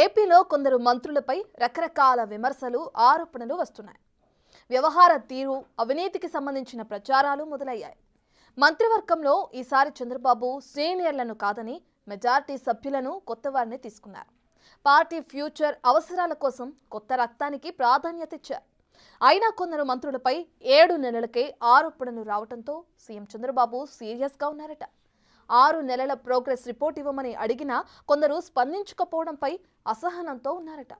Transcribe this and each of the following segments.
ఏపీలో కొందరు మంత్రులపై రకరకాల విమర్శలు, ఆరోపణలు వస్తున్నాయి. వ్యవహార తీరు, అవినీతికి సంబంధించిన ప్రచారాలు మొదలయ్యాయి. మంత్రివర్గంలో ఈసారి చంద్రబాబు సీనియర్లను కాదని మెజార్టీ సభ్యులను కొత్త వారిని తీసుకున్నారు. పార్టీ ఫ్యూచర్ అవసరాల కోసం కొత్త రక్తానికి ప్రాధాన్యత ఇచ్చారు. అయినా కొందరు మంత్రులపై 7 నెలలకే ఆరోపణలు రావడంతో సీఎం చంద్రబాబు సీరియస్గా ఉన్నారట. 6 నెలల ప్రోగ్రెస్ రిపోర్ట్ ఇవ్వమని అడిగినా కొందరు స్పందించకపోవడంపై అసహనంతో ఉన్నారట.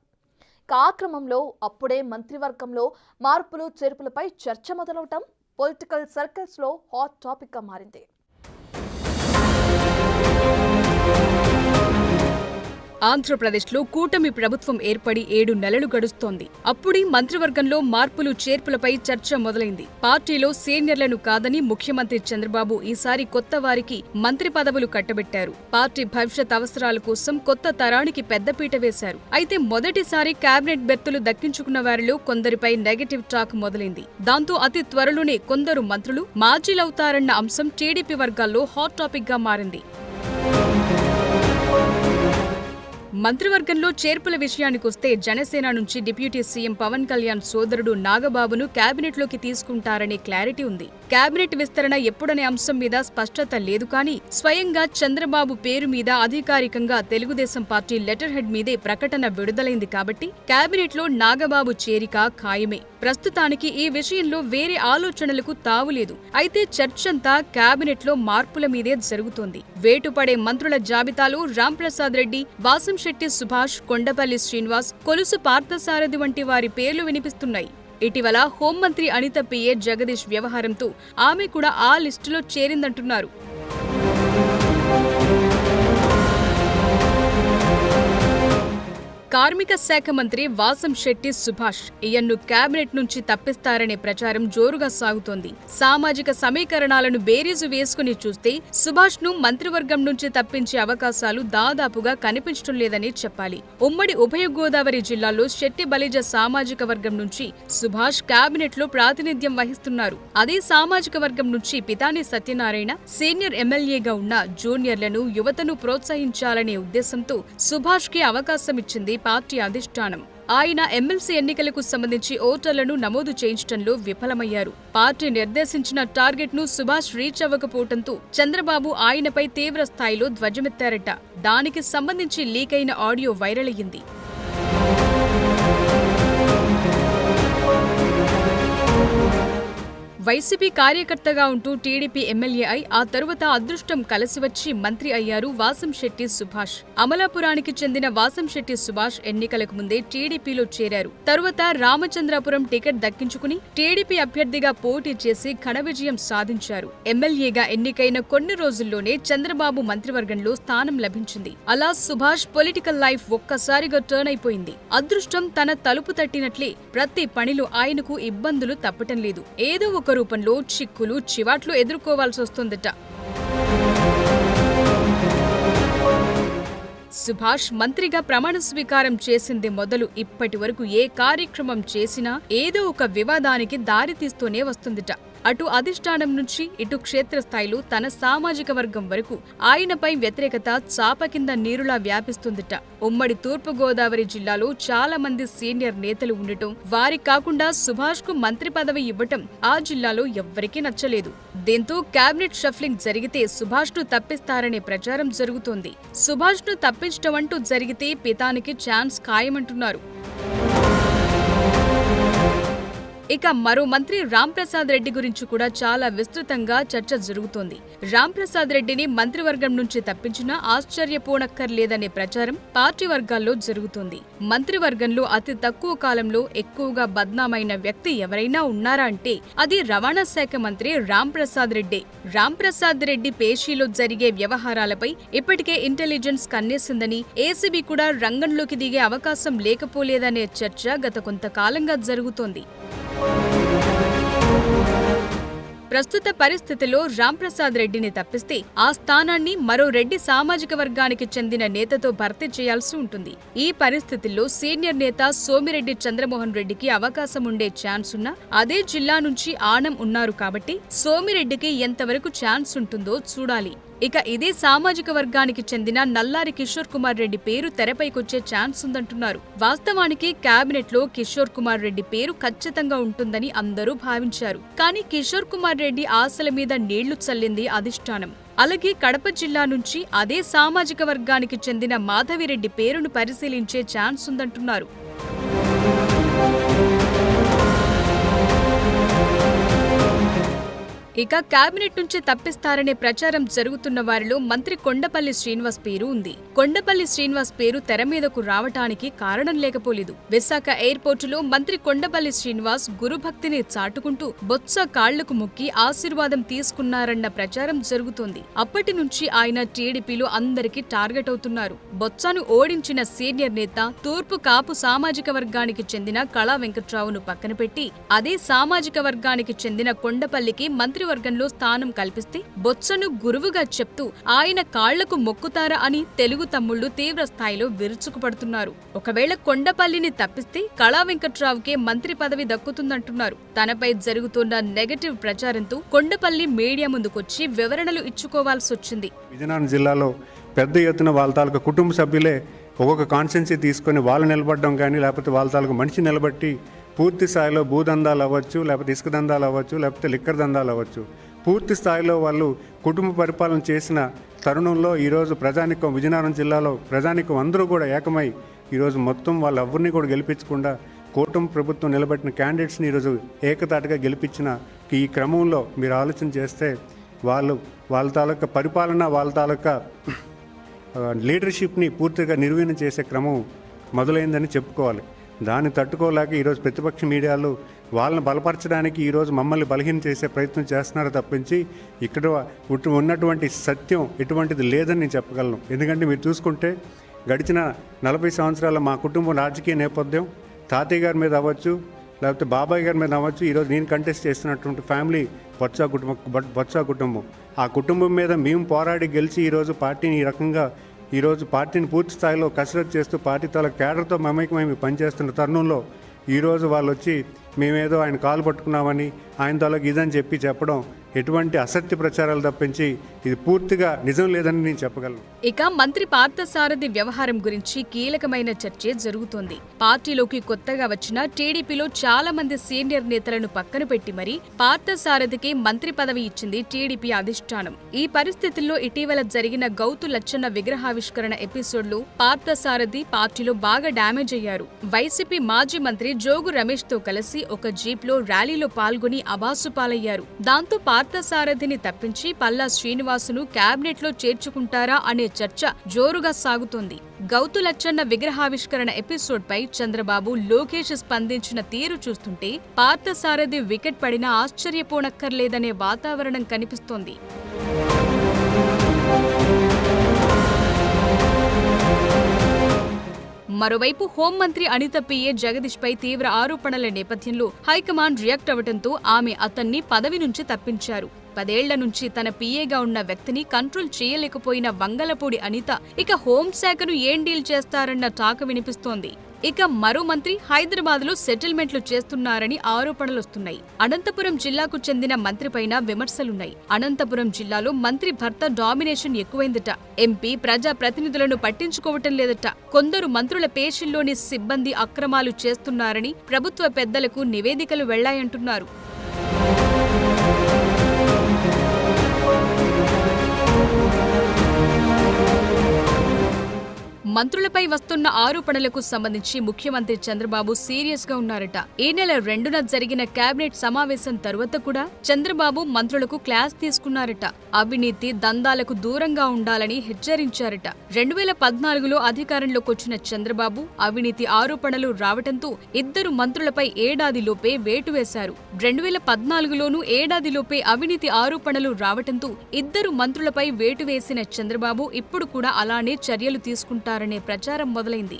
ఆ క్రమంలో అప్పుడే మంత్రివర్గంలో మార్పులు చేర్పులపై చర్చ మొదలవటం పొలిటికల్ సర్కిల్స్లో హాట్ టాపిక్గా మారింది. ఆంధ్రప్రదేశ్లో కూటమి ప్రభుత్వం ఏర్పడి 7 నెలలు గడుస్తోంది. అప్పుడే మంత్రివర్గంలో మార్పులు చేర్పులపై చర్చ మొదలైంది. పార్టీలో సీనియర్లను కాదని ముఖ్యమంత్రి చంద్రబాబు ఈసారి కొత్త వారికి మంత్రి పదవులు కట్టబెట్టారు. పార్టీ భవిష్యత్ అవసరాల కోసం కొత్త తరానికి పెద్దపీట వేశారు. అయితే మొదటిసారి కేబినెట్ బెర్తులు దక్కించుకున్న వారిలో కొందరిపై నెగటివ్ టాక్ మొదలైంది. దాంతో అతి త్వరలోనే కొందరు మంత్రులు మాజీలవుతారన్న అంశం టీడీపీ వర్గాల్లో హాట్ టాపిక్ గా మారింది. మంత్రివర్గంలో చేర్పుల విషయానికొస్తే జనసేన నుంచి డిప్యూటీ సీఎం పవన్ కళ్యాణ్ సోదరుడు నాగబాబును కేబినెట్లోకి తీసుకుంటారనే క్లారిటీ ఉంది. కేబినెట్ విస్తరణ ఎప్పుడనే అంశం మీద స్పష్టత లేదు కానీ స్వయంగా చంద్రబాబు పేరు మీద అధికారికంగా తెలుగుదేశం పార్టీ లెటర్ హెడ్ మీదే ప్రకటన విడుదలైంది కాబట్టి కేబినెట్లో నాగబాబు చేరిక ఖాయమే. ప్రస్తుతానికి ఈ విషయంలో వేరే ఆలోచనలకు తావులేదు. అయితే చర్చంతా కేబినెట్లో మార్పుల మీదే జరుగుతోంది. వేటుపడే మంత్రుల జాబితాలో రాంప్రసాద్ రెడ్డి, వాసంశెట్టి సుభాష్, కొండపల్లి శ్రీనివాస్, కొలుసు పార్థసారథి వంటి వారి పేర్లు వినిపిస్తున్నాయి. ఇటీవల హోంమంత్రి అనిత పిఏ జగదీష్ వ్యవహారంతో ఆమె కూడా ఆ లిస్టులో చేరిందంటున్నారు. కార్మిక శాఖ మంత్రి వాసంశెట్టి సుభాష్ ఈయన్ను కేబినెట్ నుంచి తప్పిస్తారనే ప్రచారం జోరుగా సాగుతోంది. సామాజిక సమీకరణాలను బేరీజు వేసుకుని చూస్తే సుభాష్ ను మంత్రివర్గం నుంచి తప్పించే అవకాశాలు దాదాపుగా కనిపించడం లేదని చెప్పాలి. ఉమ్మడి ఉభయ గోదావరి జిల్లాల్లో శెట్టి బలిజ సామాజిక వర్గం నుంచి సుభాష్ కేబినెట్ లో ప్రాతినిధ్యం వహిస్తున్నారు. అదే సామాజిక వర్గం నుంచి పితాని సత్యనారాయణ సీనియర్ ఎమ్మెల్యేగా ఉన్న జూనియర్లను, యువతను ప్రోత్సహించాలనే ఉద్దేశంతో సుభాష్ కి అవకాశం ఇచ్చింది పార్టీ అధిష్టానం. ఆయన ఎమ్మెల్సీ ఎన్నికలకు సంబంధించి ఓటర్లను నమోదు చేయించడంలో విఫలమయ్యారు. పార్టీ నిర్దేశించిన టార్గెట్ ను సుభాష్ రీచ్ అవ్వకపోవడంతో చంద్రబాబు ఆయనపై తీవ్ర స్థాయిలో ధ్వజమెత్తారట. దానికి సంబంధించి లీక్ అయిన ఆడియో వైరల్ అయ్యింది. వైసీపీ కార్యకర్తగా ఉంటూ టీడీపీ ఎమ్మెల్యే అయి ఆ తరువాత అదృష్టం కలిసివచ్చి మంత్రి అయ్యారు వాసంశెట్టి సుభాష్. అమలాపురానికి చెందిన వాసంశెట్టి సుభాష్ ఎన్నికలకు ముందే టీడీపీలో చేరారు. తరువాత రామచంద్రాపురం టికెట్ దక్కించుకుని టీడీపీ అభ్యర్థిగా పోటీ చేసి ఘన విజయం సాధించారు. ఎమ్మెల్యేగా ఎన్నికైన కొన్ని రోజుల్లోనే చంద్రబాబు మంత్రివర్గంలో స్థానం లభించింది. అలా సుభాష్ పొలిటికల్ లైఫ్ ఒక్కసారిగా టర్న్ అయిపోయింది. అదృష్టం తన తలుపు తట్టినట్లే ప్రతి పనిలో ఆయనకు ఇబ్బందులు తప్పటం లేదు. ఏదో ఒక రూపంలో చిక్కులు, చివాట్లు ఎదుర్కోవాల్సి వస్తుందట. సుభాష్ మంత్రిగా ప్రమాణ స్వీకారం చేసింది మొదలు ఇప్పటి వరకు ఏ కార్యక్రమం చేసినా ఏదో ఒక వివాదానికి దారితీస్తూనే వస్తుందట. అటు అధిష్టానం నుంచి ఇటు క్షేత్రస్థాయిలో తన సామాజిక వర్గం వరకు ఆయనపై వ్యతిరేకత చాప కింద నీరులా వ్యాపిస్తుందట. ఉమ్మడి తూర్పు గోదావరి జిల్లాలో చాలా మంది సీనియర్ నేతలు ఉండటం, వారి కాకుండా సుభాష్ కు మంత్రి పదవి ఇవ్వటం ఆ జిల్లాలో ఎవ్వరికీ నచ్చలేదు. దీంతో కేబినెట్ షఫ్లింగ్ జరిగితే సుభాష్ ను తప్పిస్తారనే ప్రచారం జరుగుతోంది. సుభాష్ ను తప్పించడం అంటూ జరిగితే పితానికి ఛాన్స్ ఖాయమంటున్నారు. ఇక మరో మంత్రి రాంప్రసాద్ రెడ్డి గురించి కూడా చాలా విస్తృతంగా చర్చ జరుగుతోంది. రాంప్రసాద్ రెడ్డిని మంత్రివర్గం నుంచి తప్పించినా ఆశ్చర్యపోనక్కర్లేదనే ప్రచారం పార్టీ వర్గాల్లో జరుగుతోంది. మంత్రివర్గంలో అతి తక్కువ కాలంలో ఎక్కువగా బద్నామైన వ్యక్తి ఎవరైనా ఉన్నారా అంటే అది రవాణా శాఖ మంత్రి రాంప్రసాద్ రెడ్డే. రాంప్రసాద్ రెడ్డి పేషీలో జరిగే వ్యవహారాలపై ఇప్పటికే ఇంటెలిజెన్స్ కన్నేసిందని, ఏసీబీ కూడా రంగంలోకి దిగే అవకాశం లేకపోలేదనే చర్చ గత కొంతకాలంగా జరుగుతోంది. ప్రస్తుత పరిస్థితిలో రాంప్రసాద్ రెడ్డిని తప్పిస్తే ఆ స్థానాన్ని మరో రెడ్డి సామాజిక వర్గానికి చెందిన నేతతో భర్తీ చేయాల్సి ఉంటుంది. ఈ పరిస్థితుల్లో సీనియర్ నేత సోమిరెడ్డి చంద్రమోహన్ రెడ్డికి అవకాశం ఉండే ఛాన్స్ ఉన్నా అదే జిల్లా నుంచి ఆనం ఉన్నారు కాబట్టి సోమిరెడ్డికి ఎంతవరకు ఛాన్స్ ఉంటుందో చూడాలి. ఇక ఇదే సామాజిక వర్గానికి చెందిన నల్లారి కిషోర్ కుమార్ రెడ్డి పేరు తెరపైకొచ్చే ఛాన్స్ ఉందంటున్నారు. వాస్తవానికి కేబినెట్ లో కిషోర్ కుమార్ రెడ్డి పేరు ఖచ్చితంగా ఉంటుందని అందరూ భావించారు. కానీ కిషోర్ కుమార్ రెడ్డి ఆశల మీద నీళ్లు చల్లింది అధిష్టానం. అలాగే కడప జిల్లా నుంచి అదే సామాజిక వర్గానికి చెందిన మాధవిరెడ్డి పేరును పరిశీలించే ఛాన్స్ ఉందంటున్నారు. ఇక కేబినెట్ నుంచి తప్పిస్తారనే ప్రచారం జరుగుతున్న వారిలో మంత్రి కొండపల్లి శ్రీనివాస్ పేరు ఉంది. కొండపల్లి శ్రీనివాస్ పేరు తెర మీదకు రావటానికి కారణం లేకపోలేదు. విశాఖ ఎయిర్పోర్టులో మంత్రి కొండపల్లి శ్రీనివాస్ గురుభక్తిని చాటుకుంటూ బొత్స కాళ్లకు మొక్కి ఆశీర్వాదం తీసుకున్నారన్న ప్రచారం జరుగుతోంది. అప్పటి నుంచి ఆయన టీడీపీలో అందరికీ టార్గెట్ అవుతున్నారు. బొత్సను ఓడించిన సీనియర్ నేత తూర్పు కాపు సామాజిక వర్గానికి చెందిన కళా వెంకట్రావును పక్కన పెట్టి అదే సామాజిక వర్గానికి చెందిన కొండపల్లికి మంత్రి వర్గంలో స్థానం కల్పిస్తే బొత్సను గురువుగా చెప్తూ ఆయన కాళ్లకు మొక్కుతారా అని తెలుగు తమ్ముళ్లు తీవ్ర స్థాయిలో విరుచుకుపడుతున్నారు. ఒకవేళ కొండపల్లిని తప్పిస్తే కళా వెంకట్రావుకే మంత్రి పదవి దక్కుతుందంటున్నారు. తనపై జరుగుతున్న నెగటివ్ ప్రచారంతో కొండపల్లి మీడియా ముందుకొచ్చి వివరణలు ఇచ్చుకోవాల్సి వచ్చింది. విజయనగరం జిల్లాలో పెద్ద ఎత్తున వాళ్ళ తాలూకా కుటుంబ సభ్యులే ఒక్కొక్క కాన్స్టెన్సీ తీసుకొని వాళ్ళు నిలబడడం కానీ లేకపోతే వాళ్ళ తాలూకా మనిషి నిలబట్టి పూర్తి స్థాయిలో భూదందాలు అవ్వచ్చు, లేకపోతే ఇసుక దందాలు అవ్వచ్చు, లేకపోతే లిక్కర్ దందాలు అవ్వచ్చు, పూర్తి స్థాయిలో వాళ్ళు కుటుంబ పరిపాలన చేసిన తరుణంలో ఈరోజు ప్రజానికం విజయనగరం జిల్లాలో ప్రజానికం అందరూ కూడా ఏకమై ఈరోజు మొత్తం వాళ్ళెవ్వరిని కూడా గెలిపించకుండా కూటమి ప్రభుత్వం నిలబెట్టిన క్యాండిడేట్స్ని ఈరోజు ఏకతాటిగా గెలిపించిన ఈ క్రమంలో మీరు ఆలోచన చేస్తే వాళ్ళ తాలూకా పరిపాలన వాళ్ళ తాలూకా లీడర్షిప్ని పూర్తిగా నిర్వీర్యం చేసే క్రమం మొదలైందని చెప్పుకోవాలి. దాన్ని తట్టుకోలేక ఈరోజు ప్రతిపక్ష మీడియాలు వాళ్ళని బలపరచడానికి ఈరోజు మమ్మల్ని బలహీనం చేసే ప్రయత్నం చేస్తున్నారు తప్పించి ఇక్కడ ఉన్నటువంటి సత్యం ఎటువంటిది లేదని నేను చెప్పగలను. ఎందుకంటే మీరు చూసుకుంటే గడిచిన 40 సంవత్సరాల మా కుటుంబం రాజకీయ నేపథ్యం తాతయ్య గారి మీద అవ్వచ్చు, లేకపోతే బాబాయ్ గారి మీద అవ్వచ్చు, ఈరోజు నేను కంటెస్ట్ చేస్తున్నటువంటి ఫ్యామిలీ బొత్స కుటుంబం. ఆ కుటుంబం మీద మేము పోరాడి గెలిచి ఈరోజు పార్టీని ఈ రకంగా ఈరోజు పార్టీని పూర్తి స్థాయిలో కసరత్తు చేస్తూ పార్టీ తాల కేడర్తో మమేకమై పనిచేస్తున్న తరుణంలో ఈరోజు వాళ్ళు వచ్చి మేమేదో ఆయన కాలు పట్టుకున్నామని ఆయన తాలూకు ఇదని చెప్పడం ఎటువంటి అసత్య ప్రచారాలు తప్పించి ఇది పూర్తిగా నిజం లేదని నేను చెప్పగలను. ఇక మంత్రి పార్థసారథి వ్యవహారం గురించి కీలకమైన చర్చే జరుగుతోంది. పార్టీలోకి కొత్తగా వచ్చిన టీడీపీలో చాలా మంది సీనియర్ నేతలను పక్కన పెట్టి మరీ పార్థసారథికి మంత్రి పదవి ఇచ్చింది టీడీపీ అధిష్టానం. ఈ పరిస్థితుల్లో ఇటీవల జరిగిన గౌతు లచ్చన్న విగ్రహావిష్కరణ ఎపిసోడ్లో పార్థసారథి పార్టీలో బాగా డ్యామేజ్ అయ్యారు. వైసీపీ మాజీ మంత్రి జోగు రమేష్ తో కలిసి ఒక జీప్లో ర్యాలీలో పాల్గొని అబాసుపాలయ్యారు. దాంతో పార్థసారథిని తప్పించి పల్లా శ్రీనివాసును కేబినెట్ లో చేర్చుకుంటారా అనే చర్చ జోరుగా సాగుతోంది. గౌతు లచ్చన్న విగ్రహావిష్కరణ ఎపిసోడ్ పై చంద్రబాబు, లోకేష్ స్పందించిన తీరు చూస్తుంటే పార్థసారథి వికెట్ పడినా ఆశ్చర్యపోనక్కర్లేదనే వాతావరణం కనిపిస్తోంది. మరోవైపు హోంమంత్రి అనిత పిఏ జగదీష్ పై తీవ్ర ఆరోపణల నేపథ్యంలో హైకమాండ్ రియాక్ట్ అవడంతో ఆమె అతన్ని పదవి నుంచి తప్పించారు. 10 ఏళ్ల నుంచి తన పిఏగా ఉన్న వ్యక్తిని కంట్రోల్ చేయలేకపోయిన వంగలపూడి అనిత ఇక హోంశాఖను ఏం డీల్ చేస్తారన్న టాక్ వినిపిస్తోంది. ఇక మరో మంత్రి హైదరాబాద్లో సెటిల్మెంట్లు చేస్తున్నారని ఆరోపణలొస్తున్నాయి. అనంతపురం జిల్లాకు చెందిన మంత్రిపైన విమర్శలున్నాయి. అనంతపురం జిల్లాలో మంత్రి భర్త డామినేషన్ ఎక్కువైందట. ఎంపీ, ప్రజా ప్రతినిధులను పట్టించుకోవటం లేదట. కొందరు మంత్రుల పేషీల్లోని సిబ్బంది అక్రమాలు చేస్తున్నారని ప్రభుత్వ పెద్దలకు నివేదికలు వెళ్లాయంటున్నారు. మంత్రులపై వస్తున్న ఆరోపణలకు సంబంధించి ముఖ్యమంత్రి చంద్రబాబు సీరియస్ గా ఉన్నారట. ఈ నెల 2న జరిగిన కేబినెట్ సమావేశం తర్వాత కూడా చంద్రబాబు మంత్రులకు క్లాస్ తీసుకున్నారట. అవినీతి, దందాలకు దూరంగా ఉండాలని హెచ్చరించారట. 2014లో అధికారంలోకొచ్చిన చంద్రబాబు అవినీతి ఆరోపణలు రావటంతో 2 మంత్రులపై ఏడాదిలోపే వేటు వేశారు. 2014లోనూ ఏడాదిలోపే అవినీతి ఆరోపణలు రావటంతో 2 మంత్రులపై వేటు వేసిన చంద్రబాబు ఇప్పుడు కూడా అలానే చర్యలు తీసుకుంటారనే ప్రచారం మొదలైంది.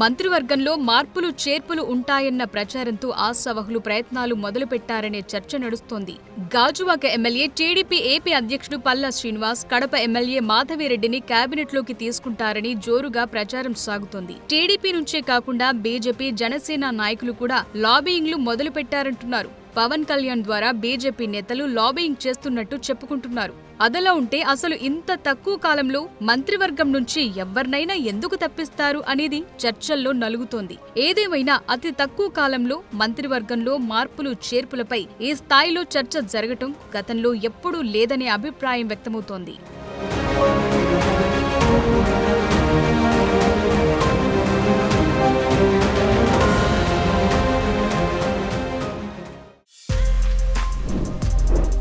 మంత్రివర్గంలో మార్పులు చేర్పులు ఉంటాయన్న ప్రచారంతో ఆశావహులు ప్రయత్నాలు మొదలుపెట్టారనే చర్చ నడుస్తోంది. గాజువాక ఎమ్మెల్యే, టీడీపీ ఏపీ అధ్యక్షుడు పల్లా శ్రీనివాస్, కడప ఎమ్మెల్యే మాధవిరెడ్డిని కేబినెట్లోకి తీసుకుంటారని జోరుగా ప్రచారం సాగుతోంది. టీడీపీ నుంచే కాకుండా బీజేపీ, జనసేన నాయకులు కూడా లాబియింగ్లు మొదలుపెట్టారంటున్నారు. పవన్ కళ్యాణ్ ద్వారా బీజేపీ నేతలు లాబింగ్ చేస్తున్నట్టు చెప్పుకుంటున్నారు. అదలా ఉంటే అసలు ఇంత తక్కువ కాలంలో మంత్రివర్గం నుంచి ఎవరినైనా ఎందుకు తప్పిస్తారు అనేది చర్చల్లో నలుగుతోంది. ఏదేమైనా అతి తక్కువ కాలంలో మంత్రివర్గంలో మార్పులు చేర్పులపై ఈ స్థాయిలో చర్చ జరగటం గతంలో ఎప్పుడూ లేదనే అభిప్రాయం వ్యక్తమవుతోంది.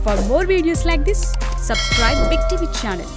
For more videos like this, subscribe Big TV channel.